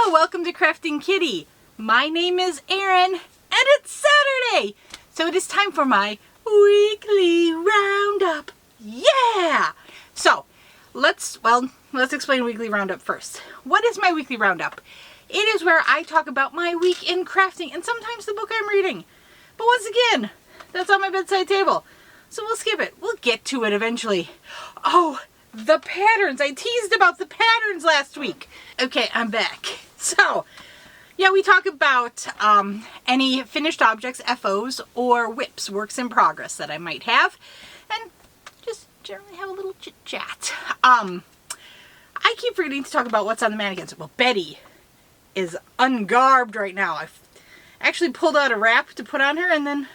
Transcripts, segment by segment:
Hello, welcome to Krafting Kitty. My name is Erin, and it's Saturday, so it is time for my weekly roundup. Yeah! So, let's explain weekly roundup first. What is my weekly roundup? It is where I talk about my week in crafting and sometimes the book I'm reading. But once again, that's on my bedside table, so we'll skip it. We'll get to it eventually. Oh, the patterns. I teased about the patterns last week. Okay, I'm back. So, yeah, we talk about any finished objects, FOs, or WIPs, works in progress, that I might have, and just generally have a little chit chat. I keep forgetting to talk about what's on the mannequins. Well, Betty is ungarbed right now. I've actually pulled out a wrap to put on her and then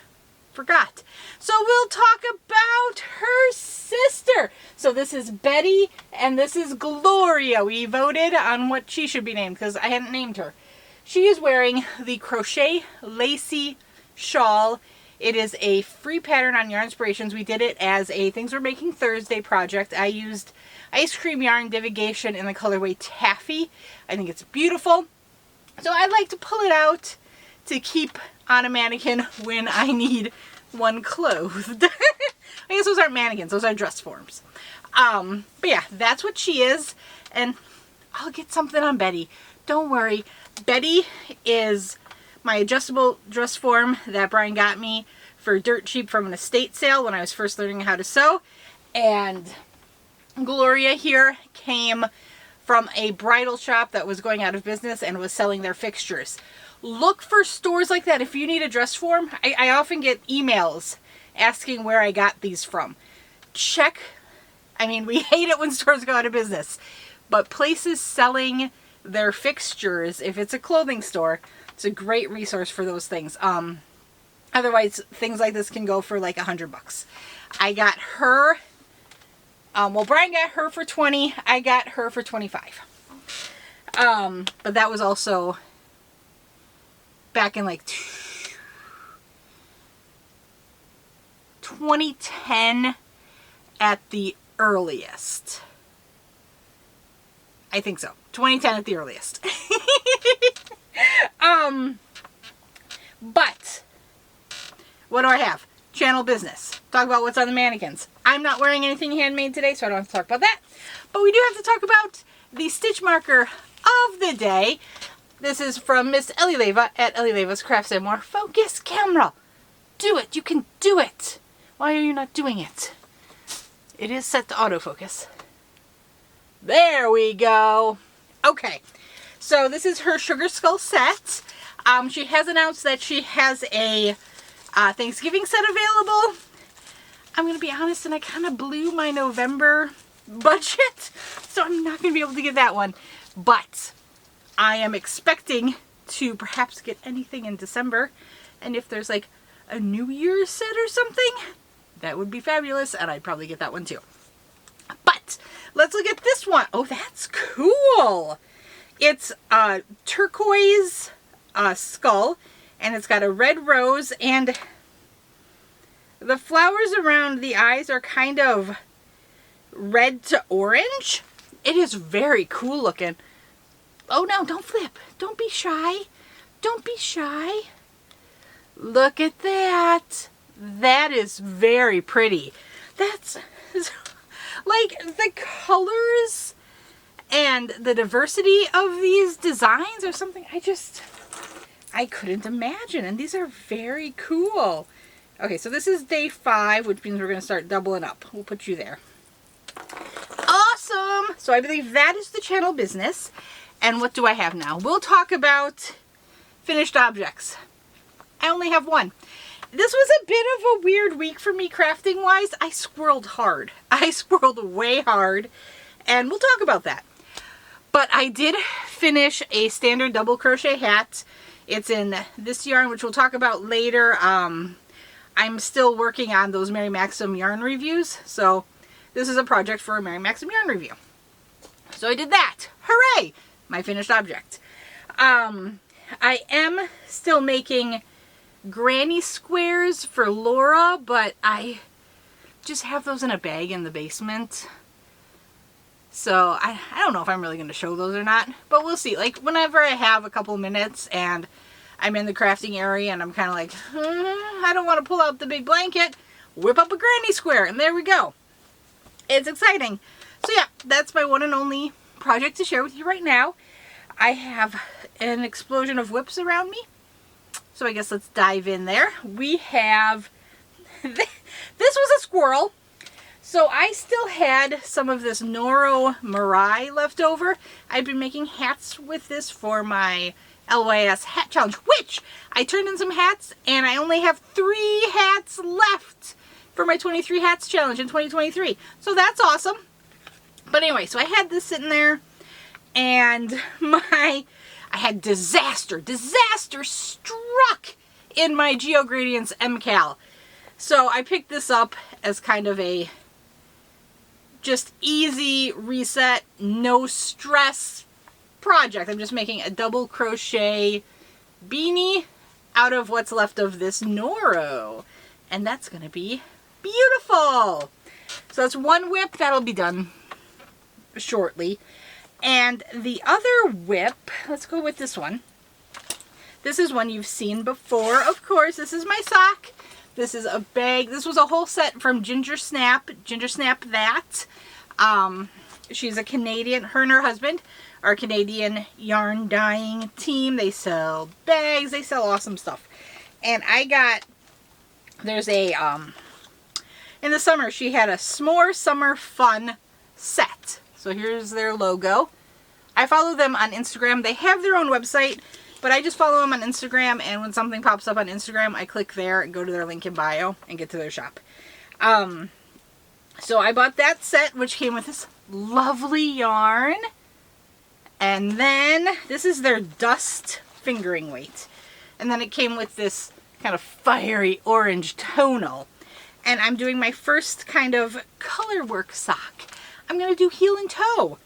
forgot. So we'll talk about her sister. So this is Betty and this is Gloria. We voted on what she should be named because I hadn't named her. She is wearing the crochet lacy shawl. It is a free pattern on Yarn Inspirations. We did it as a Things We're Making Thursday project. I used ice cream yarn divigation in the colorway Taffy. I think it's beautiful. So I like to pull it out to keep on a mannequin when I need one clothed. I guess those aren't mannequins, those are dress forms. But yeah, that's what she is, and I'll get something on Betty. Don't worry. Betty is my adjustable dress form that Brian got me for dirt cheap from an estate sale when I was first learning how to sew. And Gloria here came from a bridal shop that was going out of business and was selling their fixtures. Look for stores like that if you need a dress form. I often get emails asking where I got these from. Check. I mean, we hate it when stores go out of business, but places selling their fixtures, if it's a clothing store, it's a great resource for those things. Otherwise, things like this can go for like $100. I got her, well, Brian got her for 20. I got her for 25. But that was also back in like 2010 at the earliest. I think so. 2010 at the earliest. But what do I have? Channel business. Talk about what's on the mannequins. I'm not wearing anything handmade today, so I don't have to talk about that. But we do have to talk about the stitch marker of the day. This is from Miss Ellie Leva at Ellie Leva's Crafts and More. Focus, camera. Do it. You can do it. Why are you not doing it? It is set to autofocus. There we go. Okay. So this is her Sugar Skull set. She has announced that she has a Thanksgiving set available. I'm going to be honest, and I kind of blew my November budget, so I'm not going to be able to get that one. But I am expecting to perhaps get anything in December, and if there's like a New Year's set or something, that would be fabulous, and I'd probably get that one too. But let's look at this one. Oh, that's cool. It's a turquoise skull, and it's got a red rose, and the flowers around the eyes are kind of red to orange. It is very cool looking. Oh no, don't flip. Don't be shy. Don't be shy. Look at that. That is very pretty. That's like the colors and the diversity of these designs or something I couldn't imagine. And these are very cool. Okay, so this is day 5, which means we're going to start doubling up. We'll put you there. Awesome! So I believe that is the channel business. And what do I have now? We'll talk about finished objects. I only have one. This was a bit of a weird week for me crafting-wise. I squirreled hard. I squirreled way hard. And we'll talk about that. But I did finish a standard double crochet hat. It's in this yarn, which we'll talk about later. I'm still working on those Mary Maxim yarn reviews. So this is a project for a Mary Maxim yarn review. So I did that. Hooray! My finished object. I am still making granny squares for Laura, but I just have those in a bag in the basement. So I don't know if I'm really going to show those or not, but we'll see. Like whenever I have a couple minutes and I'm in the crafting area and I'm kind of like, I don't want to pull out the big blanket, whip up a granny square, and there we go. It's exciting. So yeah, that's my one and only project to share with you right now. I have an explosion of whips around me, so I guess let's dive in there. We have, this was a squirrel. So I still had some of this Noro Mirai left over. I've been making hats with this for my LYS hat challenge, which I turned in some hats and I only have 3 hats left for my 23 hats challenge in 2023. So that's awesome. But anyway, so I had this sitting there and I had disaster struck in my Geogradients MKAL. So I picked this up as kind of a just easy reset, no stress project. I'm just making a double crochet beanie out of what's left of this Noro. And that's going to be beautiful. So that's one whip. That'll be done shortly. And the other whip, let's go with this one. This is one you've seen before. Of course, this is my sock. This is a bag. This was a whole set from Ginger Snap that. She's a Canadian, her and her husband are a Canadian yarn dyeing team. They sell bags, they sell awesome stuff. And I got, there's a, in the summer, she had a S'more Summer Fun set. So here's their logo. I follow them on Instagram. They have their own website, but I just follow them on Instagram, and when something pops up on Instagram, I click there and go to their link in bio and get to their shop. So I bought that set, which came with this lovely yarn. And then this is their dust fingering weight. And then it came with this kind of fiery orange tonal. And I'm doing my first kind of color work sock. I'm going to do heel and toe.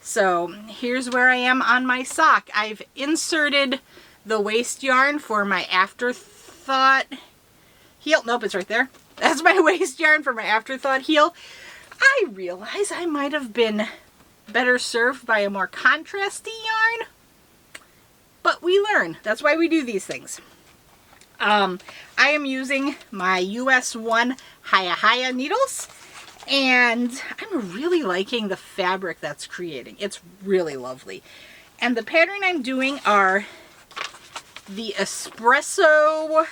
So here's where I am on my sock. I've inserted the waste yarn for my afterthought heel. Nope, it's right there. That's my waste yarn for my afterthought heel. I realize I might have been better served by a more contrasty yarn, but we learn. That's why we do these things. I am using my US 1 Haya needles, and I'm really liking the fabric that's creating. It's really lovely. And the pattern I'm doing are the Espresso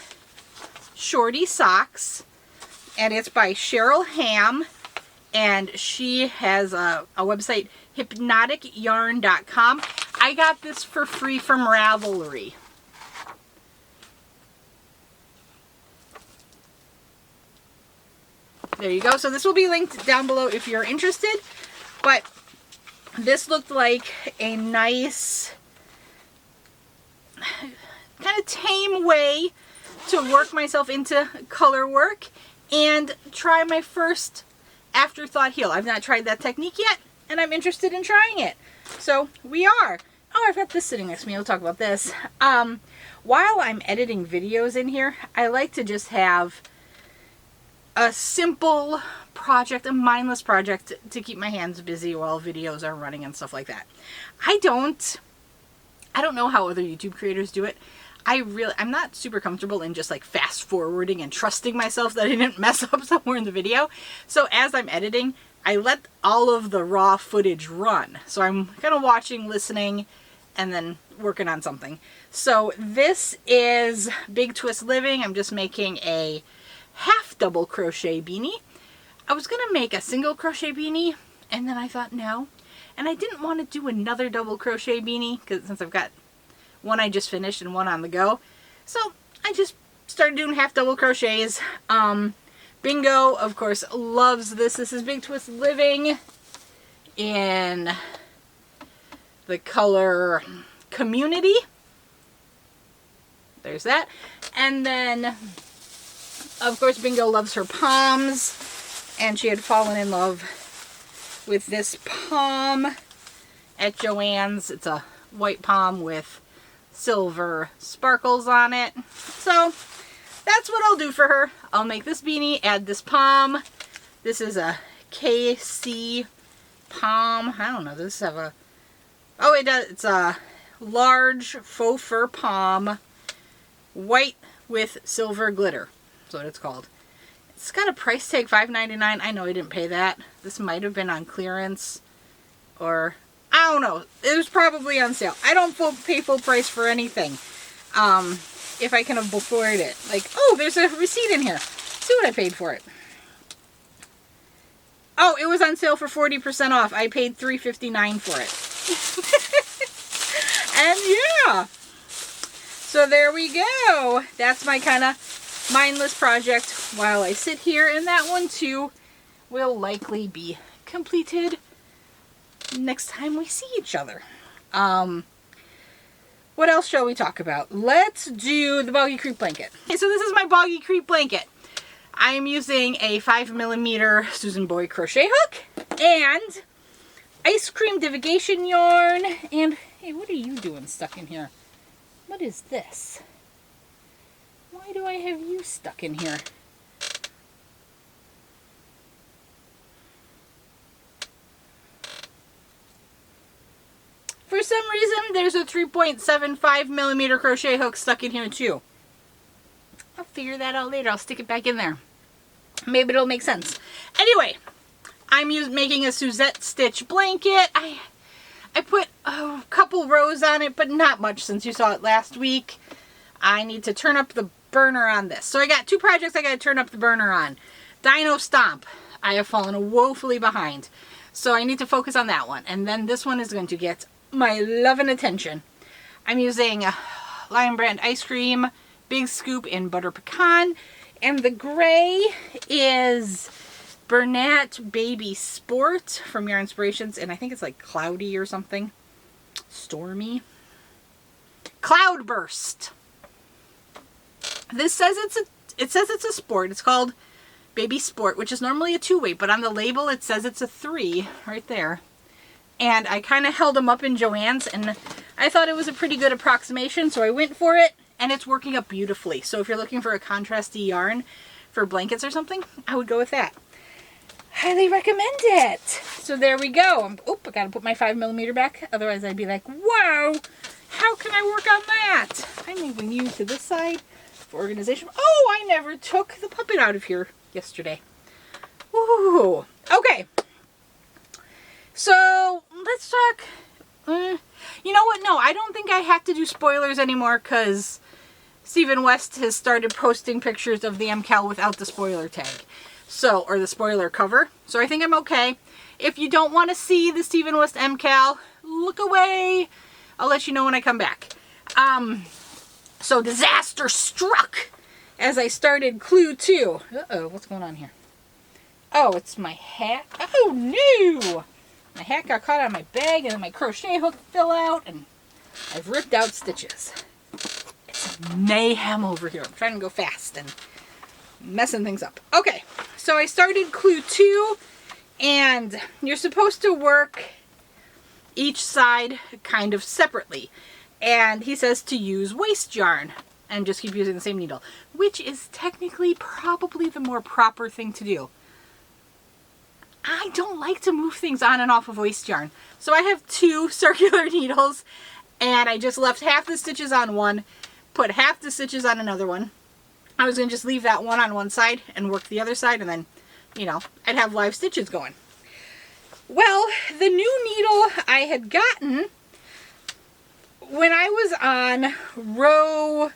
Shorty socks, and it's by Cheryl Ham, and she has a website, hypnoticyarn.com. I got this for free from Ravelry. There you go. So this will be linked down below if you're interested, but this looked like a nice kind of tame way to work myself into color work and try my first afterthought heel. I've not tried that technique yet, and I'm interested in trying it. So we are. Oh, I've got this sitting next to me. We'll talk about this. While I'm editing videos in here, I like to just have a simple project, a mindless project to keep my hands busy while videos are running and stuff like that. I don't know how other YouTube creators do it. I'm not super comfortable in just like fast forwarding and trusting myself that I didn't mess up somewhere in the video. So as I'm editing, I let all of the raw footage run. So I'm kind of watching, listening, and then working on something. So this is Big Twist Living. I'm just making a half double crochet beanie. I was gonna make a single crochet beanie, and then I thought no. And I didn't want to do another double crochet beanie since I've got one I just finished and one on the go. So I just started doing half double crochets. Bingo, of course, loves this. This is Big Twist Living in the color Community. There's that. And then, of course, Bingo loves her palms, and she had fallen in love with this palm at Joann's. It's a white palm with silver sparkles on it. So that's what I'll do for her. I'll make this beanie, add this palm. This is a KC palm. I don't know. Does this have a... Oh, it does. It's a large faux fur palm, white with silver glitter. That's what it's called. It's got a price tag, $5.99. I know I didn't pay that. This might have been on clearance, or I don't know. It was probably on sale. I don't pay full price for anything. If I can afford it. Like, oh, there's a receipt in here. Let's see what I paid for it. Oh, it was on sale for 40% off. I paid $3.59 for it. And yeah. So there we go. That's my kind of mindless project while I sit here. And that one too will likely be completed next time we see each other. What else shall we talk about? Let's do the Boggy Creek blanket. Okay, so this is my Boggy Creek blanket. I am using a 5mm Susan Boy crochet hook and ice cream divigation yarn. And hey, what are you doing stuck in here? What is this? Why do I have you stuck in here? For some reason, there's a 3.75mm crochet hook stuck in here too. I'll figure that out later. I'll stick it back in there. Maybe it'll make sense. Anyway, I'm making a Suzette stitch blanket. I put a couple rows on it, but not much since you saw it last week. I need to turn up the burner on this. So I got two projects I got to turn up the burner on. Dino Stomp. I have fallen woefully behind. So I need to focus on that one. And then this one is going to get my love and attention. I'm using Lion Brand Ice Cream Big Scoop in Butter Pecan, and the gray is Bernat Baby Sport from Yarn Inspirations, and I think it's like cloudy or something. Stormy. Cloudburst. This says it's a sport. It's called Baby Sport, which is normally a 2-weight, but on the label it says it's a 3 right there. And I kind of held them up in Joann's, and I thought it was a pretty good approximation, so I went for it, and it's working up beautifully. So if you're looking for a contrasty yarn for blankets or something, I would go with that. Highly recommend it. So there we go. Oh, I gotta put my 5mm back, otherwise I'd be like, wow, how can I work on that? I'm moving you to this side for organization. Oh, I never took the puppet out of here yesterday. Ooh, okay. So let's talk, you know what, no, I don't think I have to do spoilers anymore because Stephen West has started posting pictures of the MKAL without the spoiler tag, so, or the spoiler cover, so I think I'm okay. If you don't want to see the Stephen West MKAL, look away. I'll let you know when I come back. So disaster struck as I started Clue 2. Uh-oh, what's going on here? Oh, it's my hat. Oh no! My hat got caught on my bag, and then my crochet hook fell out, and I've ripped out stitches. It's mayhem over here. I'm trying to go fast and messing things up. Okay, so I started Clue 2, and you're supposed to work each side kind of separately. And he says to use waste yarn and just keep using the same needle, which is technically probably the more proper thing to do. I don't like to move things on and off of waste yarn. So I have 2 circular needles, and I just left half the stitches on one, put half the stitches on another one. I was going to just leave that one on one side and work the other side, and then, you know, I'd have live stitches going. Well, the new needle I had gotten when I was on row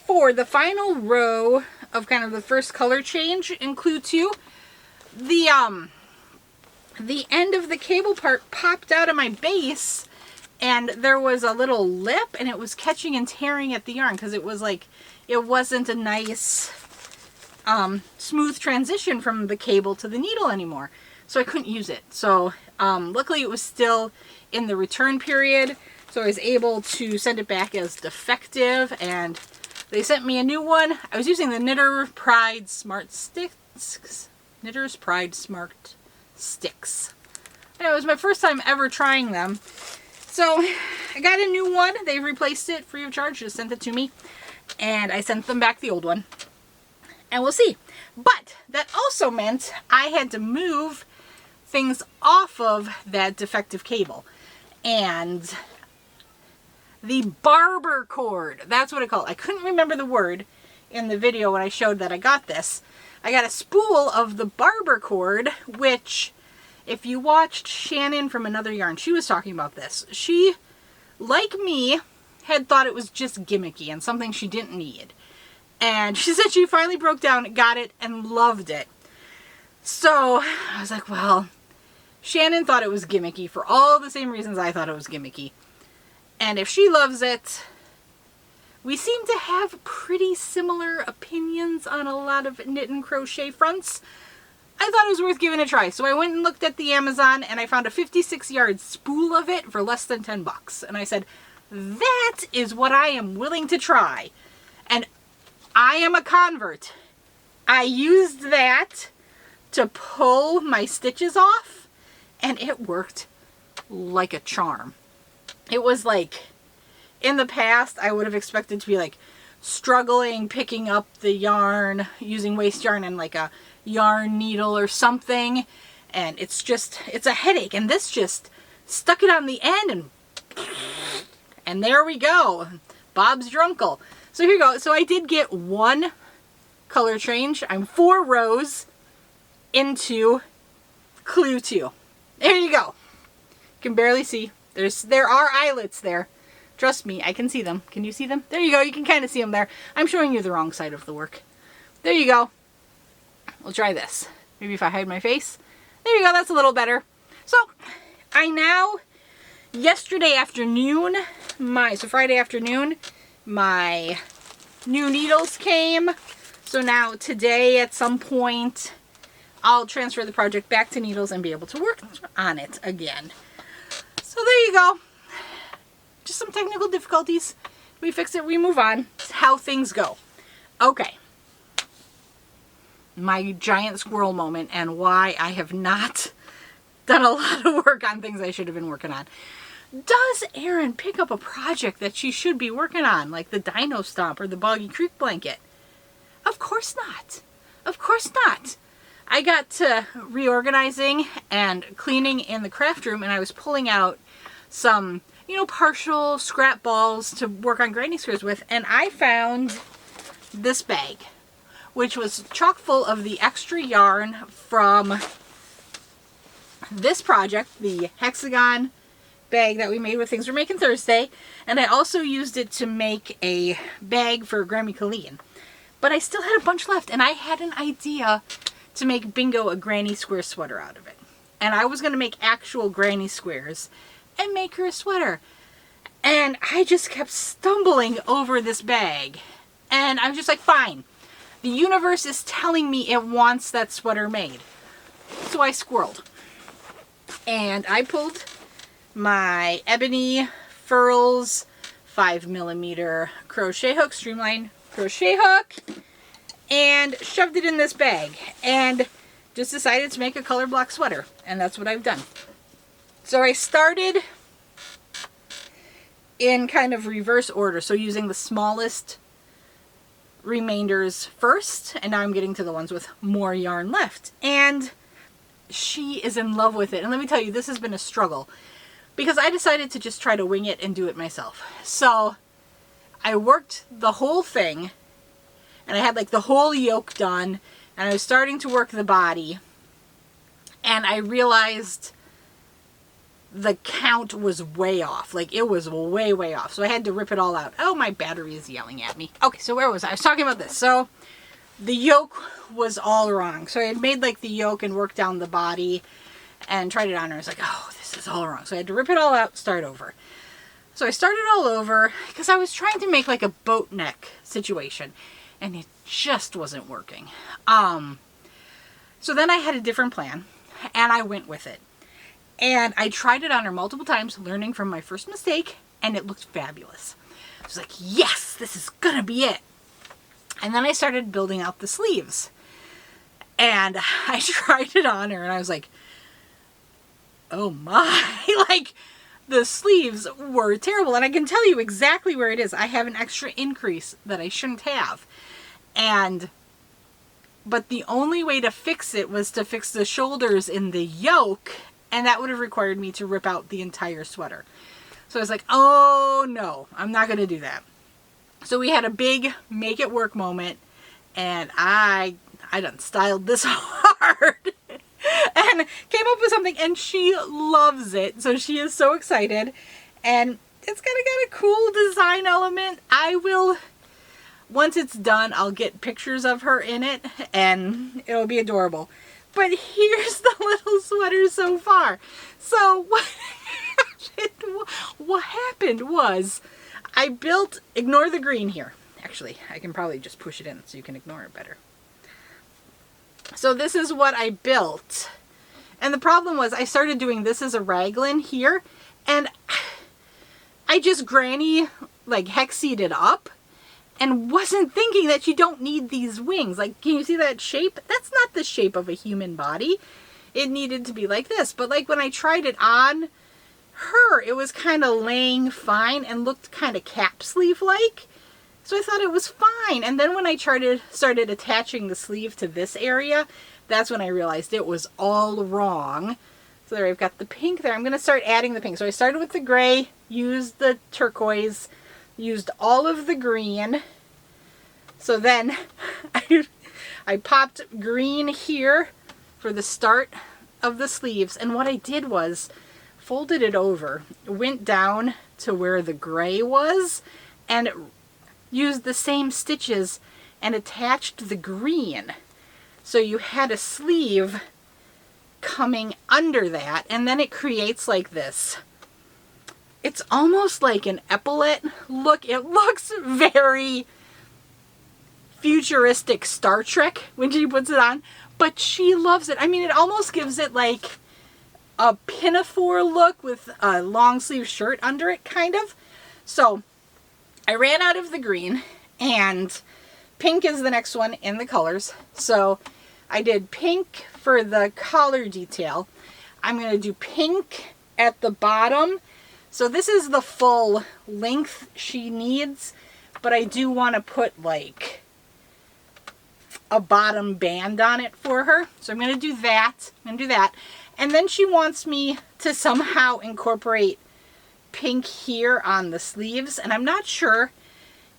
4, the final row of kind of the first color change in Clue 2, the end of the cable part popped out of my base, and there was a little lip, and it was catching and tearing at the yarn because it was like, it wasn't a nice smooth transition from the cable to the needle anymore. So I couldn't use it. So luckily it was still in the return period, so I was able to send it back as defective, and they sent me a new one. I was using the Knitter's Pride Smart Sticks. Knitter's Pride Smart Sticks. And it was my first time ever trying them. So I got a new one. They replaced it free of charge, just sent it to me. And I sent them back the old one. And we'll see. But that also meant I had to move things off of that defective cable. And the barber cord, that's what it called. I couldn't remember the word in the video when I showed that I got this. I got a spool of the barber cord, which if you watched Shannon from Another Yarn, she was talking about this. She, like me, had thought it was just gimmicky and something she didn't need. And she said she finally broke down, got it, and loved it. So I was like, well, Shannon thought it was gimmicky for all the same reasons I thought it was gimmicky. And if she loves it, we seem to have pretty similar opinions on a lot of knit and crochet fronts. I thought it was worth giving a try. So I went and looked at the Amazon and I found a 56-yard spool of it for less than 10 bucks. And I said, that is what I am willing to try. And I am a convert. I used that to pull my stitches off and it worked like a charm. It was like, in the past I would have expected to be like struggling picking up the yarn using waste yarn and like a yarn needle or something, and it's a headache. And this just stuck it on the end and there we go. Bob's your uncle. So here you go. So I did get one color change. I'm 4 rows into Clue 2. There you go. You can barely see. There are eyelets there. Trust me, I can see them. Can you see them? There you go. You can kind of see them there. I'm showing you the wrong side of the work. There you go. We'll try this. Maybe if I hide my face. There you go. That's a little better. So I now, yesterday afternoon, so Friday afternoon, my new needles came. So now today at some point, I'll transfer the project back to needles and be able to work on it again. So there you go. Just some technical difficulties. We fix it, we move on. It's how things go. Okay. My giant squirrel moment and why I have not done a lot of work on things I should have been working on. Does Erin pick up a project that she should be working on, like the Dino Stomp or the Boggy Creek blanket? Of course not. Of course not. I got to reorganizing and cleaning in the craft room and I was pulling out some, you know, partial scrap balls to work on granny squares with, and I found this bag, which was chock full of the extra yarn from this project, the hexagon bag that we made with Things We're Making Thursday, and I also used it to make a bag for Grammy Colleen. But I still had a bunch left, and I had an idea to make Bingo a granny square sweater out of it. And I was going to make actual granny squares and make her a sweater. And I just kept stumbling over this bag. And I'm just like, fine. The universe is telling me it wants that sweater made. So I squirreled. And I pulled my Ebony Furls 5mm crochet hook, streamline crochet hook, and shoved it in this bag. And just decided to make a color block sweater. And that's what I've done. So I started in kind of reverse order. So using the smallest remainders first, and now I'm getting to the ones with more yarn left. And she is in love with it. And let me tell you, this has been a struggle because I decided to just try to wing it and do it myself. So I worked the whole thing and I had like the whole yoke done and I was starting to work the body and I realized the count was way off. Like it was way, way off. So I had to rip it all out. Oh, my battery is yelling at me. Okay, so where was I? I was talking about this. So the yoke was all wrong. So I had made like the yoke and worked down the body and tried it on her. I was like, oh, this is all wrong. So I had to rip it all out, start over. So I started all over because I was trying to make like a boat neck situation and it just wasn't working. So then I had a different plan and I went with it. And I tried it on her multiple times, learning from my first mistake, and it looked fabulous. I was like, yes, this is gonna be it. And then I started building out the sleeves. And I tried it on her, and I was like, oh my. Like, the sleeves were terrible. And I can tell you exactly where it is. I have an extra increase that I shouldn't have. And but the only way to fix it was to fix the shoulders in the yoke, and that would have required me to rip out the entire sweater. So I was like, oh no, I'm not gonna do that. So we had a big make it work moment, and I done styled this hard and came up with something, and she loves it. So she is so excited, and it's got a cool design element. I will, once it's done, I'll get pictures of her in it, and it'll be adorable. But here's the little sweater so far. So what happened was I built, ignore the green here. Actually, I can probably just push it in so you can ignore it better. So this is what I built. And the problem was I started doing this as a raglan here, and I just granny like hexied it up and wasn't thinking that you don't need these wings. Like, can you see that shape? That's not the shape of a human body. It needed to be like this. But like when I tried it on her, it was kind of laying fine and looked kind of cap sleeve like. So I thought it was fine. And then when I started attaching the sleeve to this area, that's when I realized it was all wrong. So there, I've got the pink there. I'm going to start adding the pink. So I started with the gray, used the turquoise, used all of the green. So then I popped green here for the start of the sleeves. And what I did was folded it over, went down to where the gray was, and used the same stitches and attached the green. So you had a sleeve coming under that, and then it creates like this. It's almost like an epaulette look. It looks very futuristic Star Trek when she puts it on, but she loves it. I mean, it almost gives it like a pinafore look with a long sleeve shirt under it, kind of. So I ran out of the green, and pink is the next one in the colors. So I did pink for the collar detail. I'm going to do pink at the bottom. So this is the full length she needs, but I do want to put like a bottom band on it for her. So I'm going to do that. And then she wants me to somehow incorporate pink here on the sleeves, and I'm not sure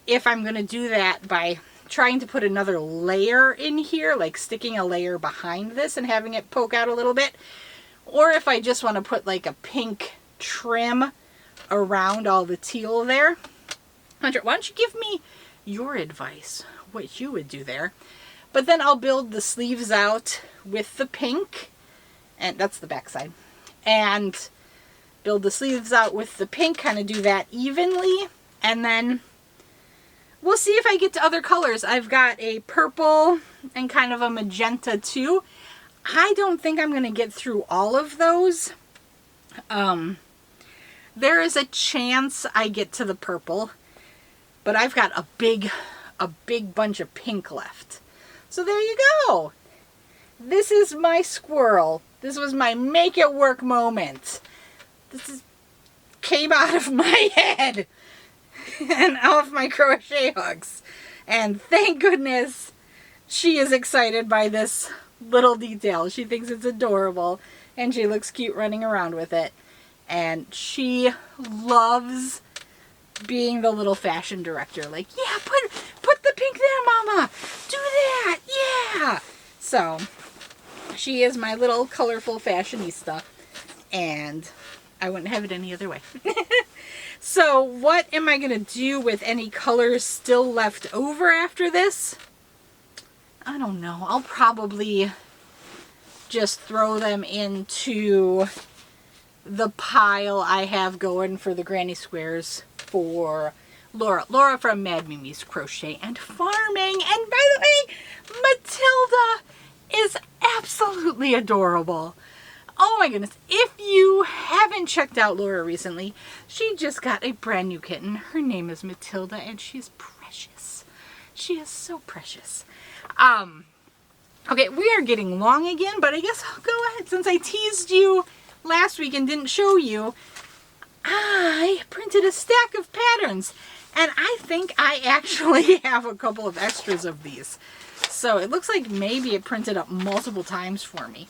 if I'm going to do that by trying to put another layer in here, like sticking a layer behind this and having it poke out a little bit, or if I just want to put like a pink trim around all the teal there. Why don't you give me your advice, what you would do there? But then I'll build the sleeves out with the pink, and that's the back side, and build the sleeves out with the pink, kind of do that evenly, and then we'll see if I get to other colors. I've got a purple and kind of a magenta too. I don't think I'm going to get through all of those. There is a chance I get to the purple, but I've got a big bunch of pink left. So there you go. This is my squirrel. This was my make it work moment. Came out of my head and off my crochet hooks. And thank goodness she is excited by this little detail. She thinks it's adorable, and she looks cute running around with it. And she loves being the little fashion director. Like, yeah, put the pink there, Mama. Do that. Yeah. So she is my little colorful fashionista, and I wouldn't have it any other way. So what am I going to do with any colors still left over after this? I don't know. I'll probably just throw them into the pile I have going for the granny squares for Laura. Laura from Mad Mimi's Crochet and Farming. And by the way, Matilda is absolutely adorable. Oh my goodness. If you haven't checked out Laura recently, she just got a brand new kitten. Her name is Matilda, and she's precious. She is so precious. Okay, we are getting long again, but I guess I'll go ahead. Since I teased you last week and didn't show you, I printed a stack of patterns, and I think I actually have a couple of extras of these. So it looks like maybe it printed up multiple times for me.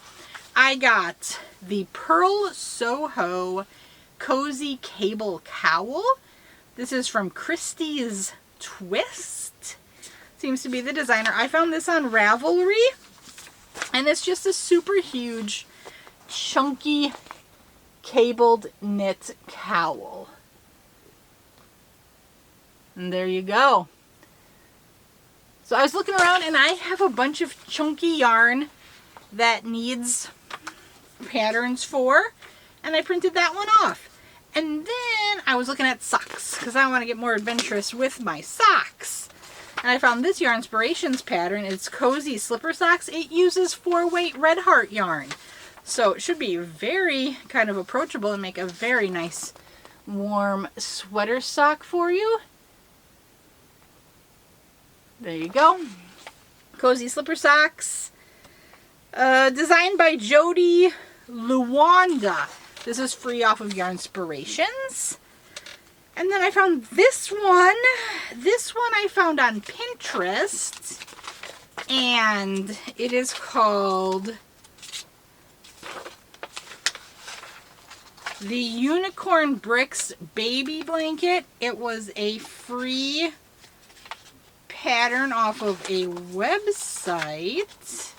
I got the Pearl Soho Cozy Cable Cowl. This is from Christie's Twist. Seems to be the designer. I found this on Ravelry. And it's just a super huge, chunky, cabled knit cowl. And there you go. So I was looking around and I have a bunch of chunky yarn that needs patterns for, and I printed that one off. And then I was looking at socks because I want to get more adventurous with my socks. And I found this Yarnspirations pattern. It's cozy slipper socks. It uses 4-weight red heart yarn. So it should be very kind of approachable and make a very nice warm sweater sock for you. There you go. Cozy slipper socks. Designed by Jody Luanda. This is free off of Yarnspirations. And then I found this one. This one I found on Pinterest. And it is called the Unicorn Bricks Baby Blanket. It was a free pattern off of a website.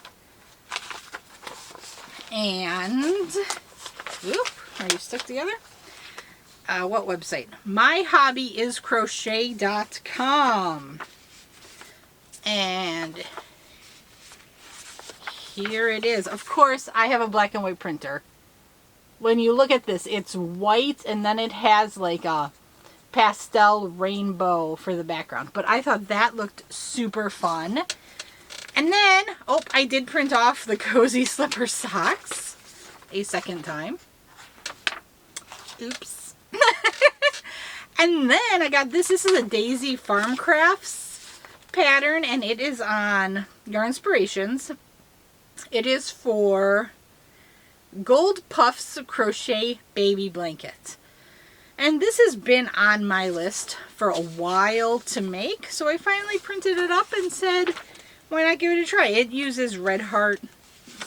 And, oop, are you stuck together? What website? myhobbyiscrochet.com. And here it is. Of course, I have a black and white printer. When you look at this, it's white and then it has like a pastel rainbow for the background. But I thought that looked super fun. And then, oh, I did print off the cozy slipper socks a second time. Oops. And then I got this. This is a Daisy Farm Crafts pattern, and it is on Yarnspirations. It is for Gold Puffs Crochet Baby Blanket. And this has been on my list for a while to make, so I finally printed it up and said, why not give it a try? It uses Red Heart,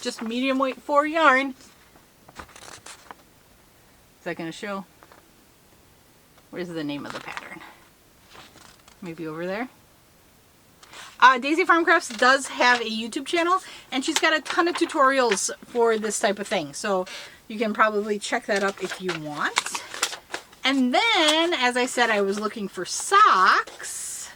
just medium weight 4 yarn. Is that going to show? Where's the name of the pattern? Maybe over there? Daisy Farm Crafts does have a YouTube channel, and she's got a ton of tutorials for this type of thing. So you can probably check that up if you want. And then, as I said, I was looking for socks,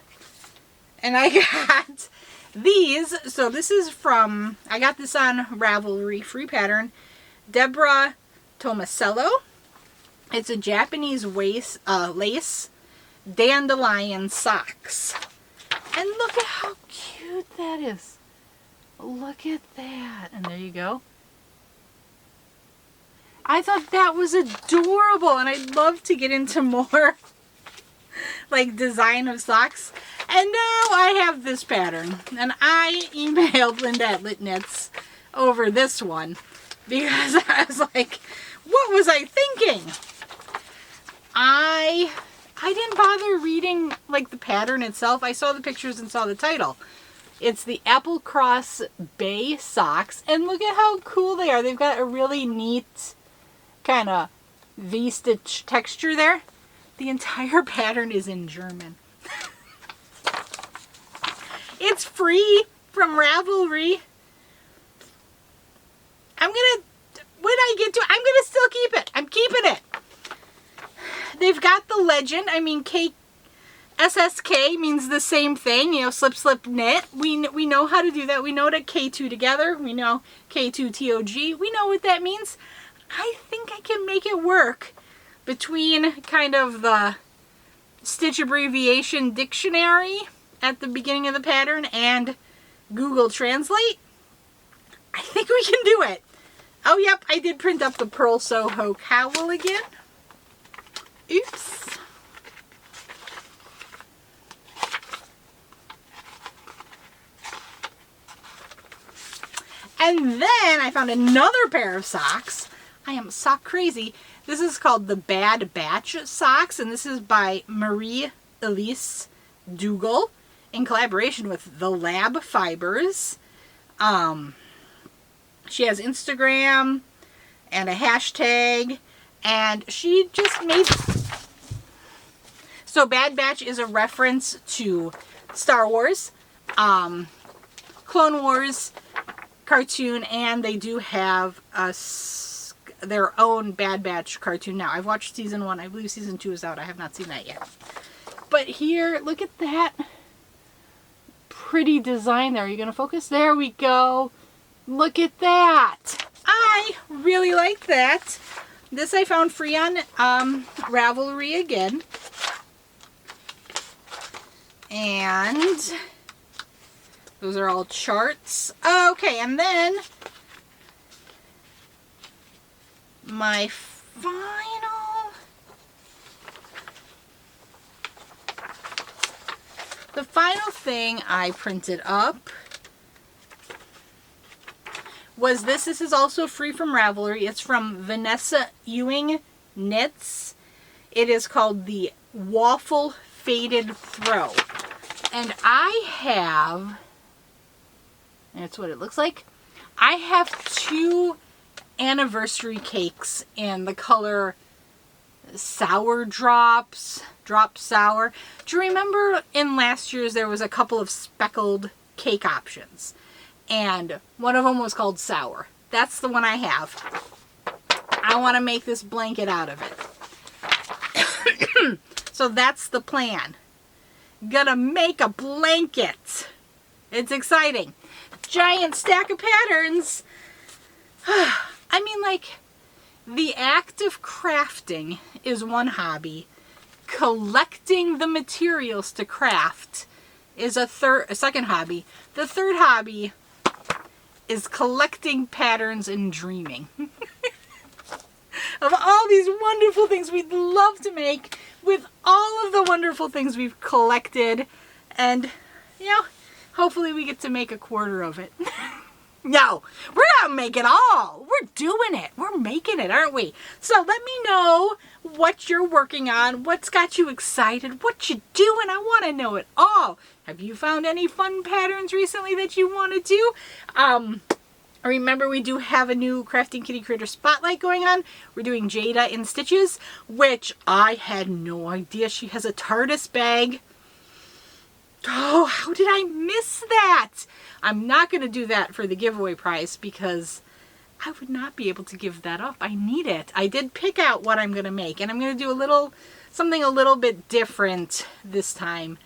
and I got these. So this is from, I got this on Ravelry, free pattern, Deborah Tomasello. It's a Japanese lace dandelion socks. And look at how cute that is. Look at that. And there you go. I thought that was adorable, and I'd love to get into more like design of socks. And now I have this pattern, and I emailed Linda at Lit Knits over this one because I was like, what was I thinking? I didn't bother reading like the pattern itself. I saw the pictures and saw the title. It's the Apple Cross Bay socks, and look at how cool they are. They've got a really neat kind of V-stitch texture there. The entire pattern is in German. It's free from Ravelry. When I get to it, I'm gonna still keep it. I'm keeping it. They've got the legend. I mean, SSK means the same thing, you know, slip, slip, knit. We know how to do that. We know to K2 together. We know K2 TOG. We know what that means. I think I can make it work between kind of the stitch abbreviation dictionary at the beginning of the pattern and Google Translate. I think we can do it. Oh, yep, I did print up the Pearl Soho cowl again. Oops. And then I found another pair of socks. I am sock crazy. This is called the Bad Batch socks, and this is by Marie Elise Dougal. in collaboration with the Lab Fibers. She has Instagram and a hashtag, and she just made... So Bad Batch is a reference to Star Wars, Clone Wars cartoon, and they do have their own Bad Batch cartoon now. I've watched season 1. I believe season 2 is out. I have not seen that yet. But here, look at that pretty design there. Are you going to focus? There we go. Look at that. I really like that. This I found free on Ravelry again. And those are all charts. Okay, and then my the final thing I printed up was this. This is also free from Ravelry. It's from Vanessa Ewing Knits. It is called the Waffle Faded Throw. And I have, that's what it looks like. I have 2 anniversary cakes in the color Sour Drops, Drop Sour. Do you remember in last year's there was a couple of speckled cake options? And one of them was called Sour. That's the one I have. I want to make this blanket out of it. So that's the plan. Gonna make a blanket. It's exciting. Giant stack of patterns. I mean, like, the act of crafting is one hobby. Collecting the materials to craft is a second hobby. The third hobby is collecting patterns and dreaming of all these wonderful things we'd love to make with all of the wonderful things we've collected. And, you know, hopefully we get to make a quarter of it. No, we're not making it all. We're doing it. We're making it, aren't we? So let me know what you're working on, what's got you excited, what you doing. I want to know it all. Have you found any fun patterns recently that you want to do? Remember, we do have a new Krafting Kitty Creator Spotlight going on. We're doing JaydaInStitches, which I had no idea she has a TARDIS bag. Oh, how did I miss that? I'm not going to do that for the giveaway prize because I would not be able to give that up. I need it. I did pick out what I'm going to make, and I'm going to do something a little bit different this time.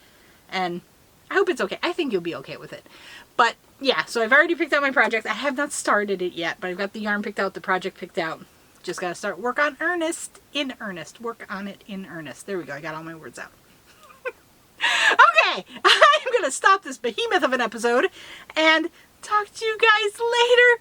And I hope it's okay. I think you'll be okay with it. But yeah, so I've already picked out my project. I have not started it yet, but I've got the yarn picked out, the project picked out. Just got to start work on earnest, in earnest. Work on it in earnest. There we go. I got all my words out. Okay, I'm going to stop this behemoth of an episode and talk to you guys later.